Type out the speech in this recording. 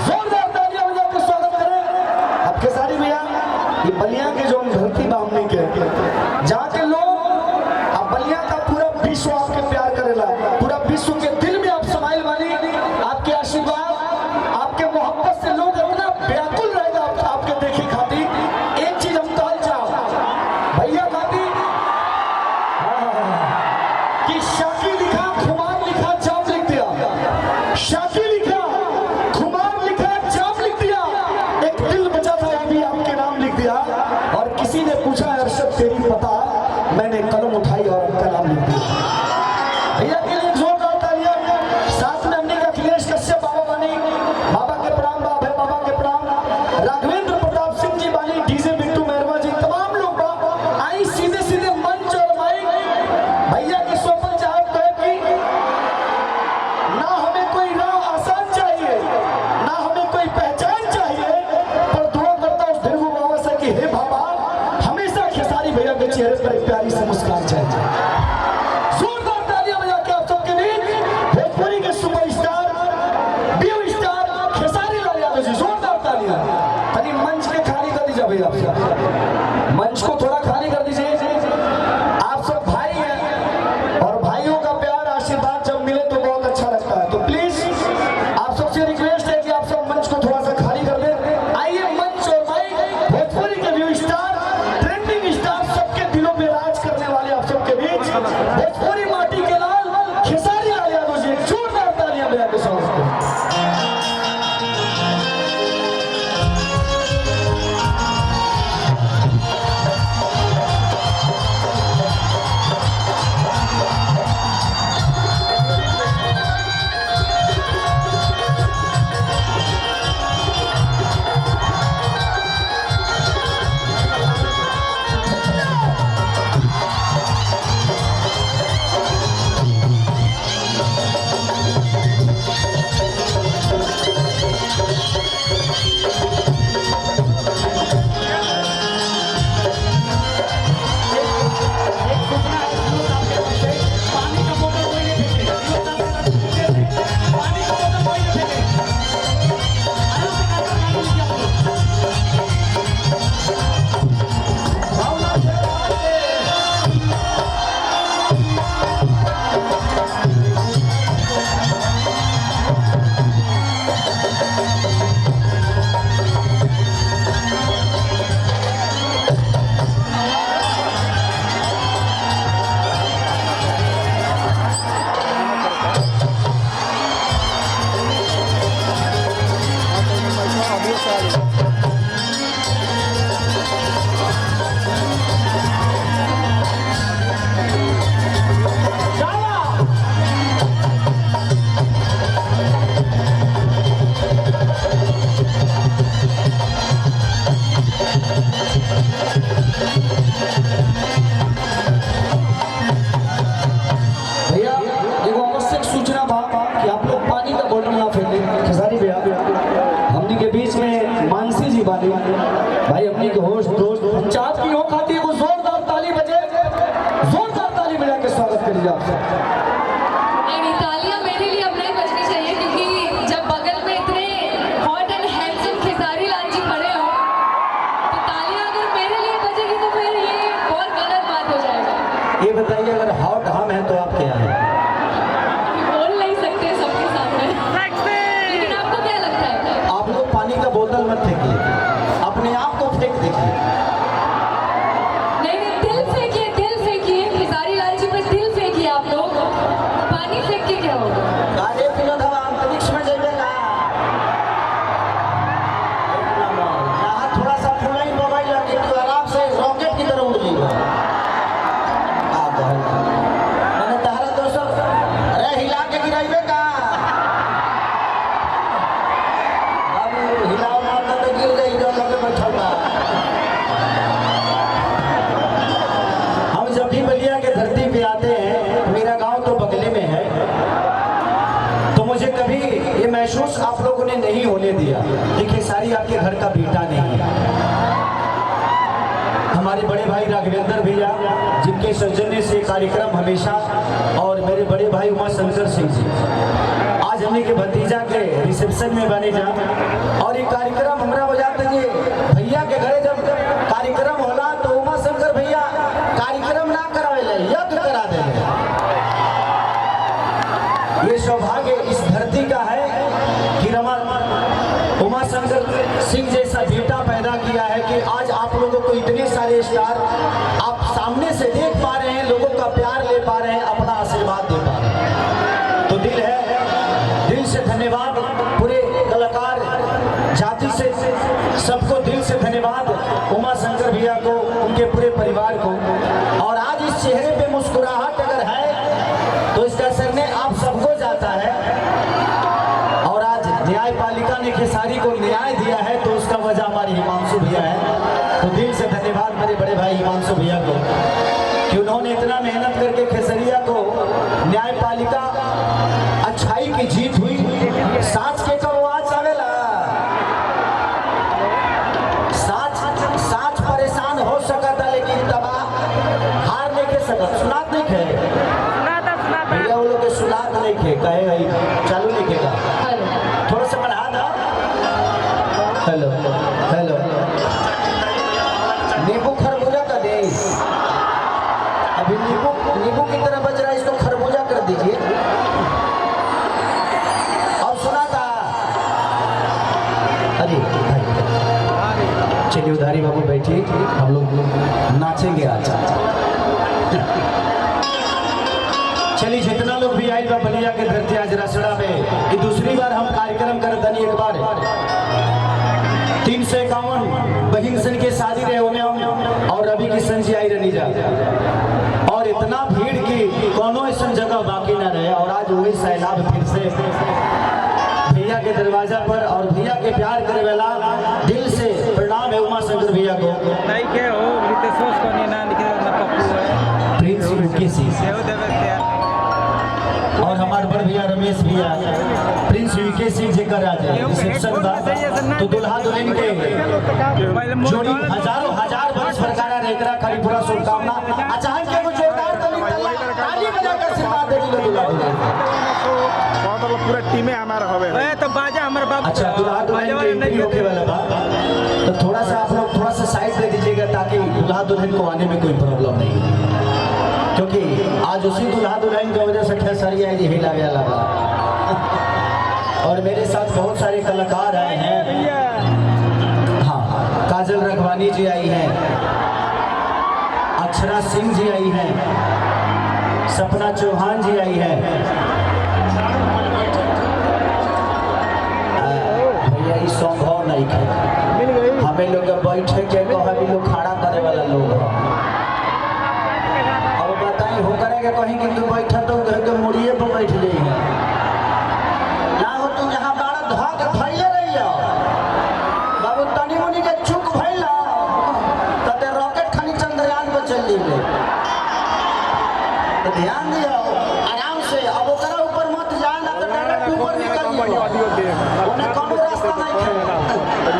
जोरदार तालियां बजा के स्वागत करें। अब खेसारी भैया, ये बलिया के जो धरती बामनी के जहाँ के लोग, अब बलिया का पूरा विश्व आपके प्यार करेला, पूरा विश्व के दिल में आप समाइल वाली, आपके आशीर्वाद, आपके मोहब्बत से लोग इतना व्याकुल रहेगा आपके देखे खातिर। एक चीज हम कहल चाहो भैया खातिर कि शाकी लिखा, खुमार लिखा, जाम लिख दिया। शाकी लिखा, खुमार लिखा, जाम लिख दिया। एक दिल बचा था, ये भी आपके नाम लिख दिया। और किसी ने पूछा अरशद तेरी पता, मैंने कलम उठाई और कलाम लिख दिया। भैया के लिए जोरदार तालियां। साथ में हमने का अखिलेश कश्यप बाबा बानी, बाबा के प्रणाम, बाबा के प्रणाम। राघवेंद्र प्रताप सिंह जी बानी, डीजे बिट्टू मेहरवा जी, तमाम लोग आई सीधे सीधे मंच और माइक। भैया की सोफल चाहत है कि ना हमें कोई राह आसान चाहिए, ना हमें कोई पहचान चाहिए, पर दुआ करता हूँ धिरगु बाबा से कि हे बाबा, हमेशा खेसारी भैया के चेहरे पर एक प्यारी सी मुस्कान चाहिए। जोरदार तालियां बजा के आप सबके बीच भोजपुरी के सुपरस्टार, बीयू स्टार खेसारी लाल यादव जी, जोरदार तालियां। तनी मंच के खाली कर दीजिए भैया, मंच को थोड़ा खाली कर दीजिए। आप सब भाई हैं और भाइयों का प्यार आशीर्वाद जब मिले तो बहुत अच्छा लगता है। तो प्लीज आप सबसे रिक्वेस्ट है कि आप सब मंच को थोड़ा सा खाली कर दें। आइए मंच और माइक, भोजपुरी के व्यू स्टार, ट्रेंडिंग स्टार, सबके दिलों में राज करने वाले आप सबके बीच भोजपुरी माटी के लाल खेसारी लाल यादव जी, जोरदार तालियां बजा के स्वागत करें। भाई अपनी के होस्ट दोस्त पंचायत की हो खाती है, वो जोरदार ताली बजे, जोरदार ताली बजा के स्वागत करिए आप सब। नहीं, तालियां मेरे लिए अब नहीं बजनी चाहिए, क्योंकि जब बगल में इतने hot and handsome Khesari Lal ji खड़े हो तो तालियां अगर मेरे लिए बजेगी तो फिर ये बहुत गलत बात हो जाएगा। ये बताइए, अगर हॉट हम हैं तो आप क्या हैं? बोल नहीं सकते सबके सामने, लेकिन आपको क्या लगता है? आप लोग पानी का बोतल मत फेंकिए, अपने आप को फेंक देखिए। नहीं, दिल फेंकिए, दिल फेंकिए, खेसारी लाल जी पे दिल फेंकिए आप लोग। पानी फेंक के क्या होगा? अरे विनोद, हम अंतरिक्ष में जाइएगा, यहाँ थोड़ा सा फूला ही मोबाइल रखिए तो आराम से रॉकेट की तरह उड़ जाएगा। मैंने तहरा दोस्तों, अरे हिला के गिराइए का, अब हिलाओ ना तो गिर जाए जो लगे बैठा बा। हम जब भी बलिया के धरती पे आते हैं, मेरा गांव तो बगले में है, तो मुझे कभी ये महसूस आप लोगों ने नहीं होने दिया कि खेसारी आपके घर का बेटा नहीं है। हमारे बड़े भाई राघवेंद्र भैया, जिनके सौजन्य से कार्यक्रम हमेशा, और मेरे बड़े भाई उमा शंकर सिंह जी, आज आज हमने के भतीजा के रिसेप्शन में बने जा और ये कार्यक्रम हमरा बजाते जे भैया के घरे जब कार्यक्रम होला तो उमा शंकर भैया कार्यक्रम ना करावे ले यज्ञ करा दे। ये सौभाग्य इस धरती का है कि उमा शंकर सिंह जैसा बेटा पैदा किया है कि आज आप लोगों को इतने सारे स्टार आप सामने से देख पा रहे हैं, लोगों का प्यार ले पा रहे हैं, अपना आशीर्वाद दे पा रहे हैं। तो दिल से धन्यवाद पूरे कलाकार जाति से सबको दिल से धन्यवाद उमा शंकर भैया को, उनके पूरे परिवार को। और आज इस चेहरे पे मुस्कुराहट अगर है तो इसका श्रेय आप सबको जाता है। और आज न्यायपालिका ने खेसारी को न्याय दिया है तो उसका वजह हमारे हिमांशु भैया है। तो दिल से धन्यवाद मेरे बड़े भाई हिमांशु भैया को कि उन्होंने इतना मेहनत करके खेसरिया को न्यायपालिका अच्छाई की जीत हुई। साच के कब आज आवेला, साच परेशान हो सका था लेकिन तबाह हार लेके सकत सुनात नहीं खे भैया वो लोग के सुनात नहीं खे कहे भाई चालू लिखेगा थोड़ा सा बढ़ा था। हेलो हेलो नींबू खरबूजा का दे, अभी नींबू की तरह बज रहा है, इसको खरबूजा कर दीजिए। अब सुना था अरे भाई चलिए उधारी बाबू बैठिए, हम लोग नाचेंगे आज। चलिए जितना लोग भी आए बा बलिया के धरती आज रसड़ा में, ये दूसरी बार हम कार्यक्रम कर दनी एक बार 351 बहिन सन के शादी रहे होने हम और रवि किशन जी आई रही जा और इतना भीड़ की कोनो ऐसा जगह बाकी ना रहे। और आज वही सैलाब फिर से भैया के दरवाजा पर और भैया के प्यार करे वाला दिल से प्रणाम है उमा शंकर भैया को। नहीं के हो रितेश को नहीं ना लिखे ना पप्पू है प्रिंस यूकेसी और हमारे बड़ भैया रमेश भैया प्रिंस यूकेसी जी का राजा रिसेप्शन का। तो दुल्हा दुल्हन के जोड़ी हजारों हजार वर्ष फरकारा रेकरा करी पूरा शुभकामना। अचानक के जोरदार ताली बजाकर आशीर्वाद देगी दुल्हा दुल्हन पूरा टीम हमारा होवे है तो बाजा हमारे बाबू। अच्छा दुल्हा दुल्हन के एंट्री होके वाला बा तो थोड़ा सा आप लोग थोड़ा सा साइड दे दीजिएगा ताकि दुल्हा दुल्हन को आने में कोई प्रॉब्लम नहीं हो, क्योंकि आज उसी दुल्हा दुल्हन की वजह से खेसरिया जी हिला गया लगा। और मेरे साथ बहुत सारे कलाकार आए हैं। हाँ काजल रखवानी जी आई हैं, अक्षरा सिंह जी आई हैं, सपना चौहान जी आई है। भैया ये संभव नहीं है, हमें लोग बैठे के कभी लोग खड़ा करे वाला लोग अब बताई हो करेगा कहीं कि तू बैठा तो घर के मुड़िए पर बैठ गई है ना हो तुम यहाँ बाड़ा धो के फैले रही हो बाबू तनी मुनी के चुक फैला तते रॉकेट खानी चंद्रयान पर चल गई। तो ध्यान दियो आराम से, अब ओकरा ऊपर मत जाना तो डायरेक्ट ऊपर निकल जाओ, उन्हें कोनो रास्ता नहीं है।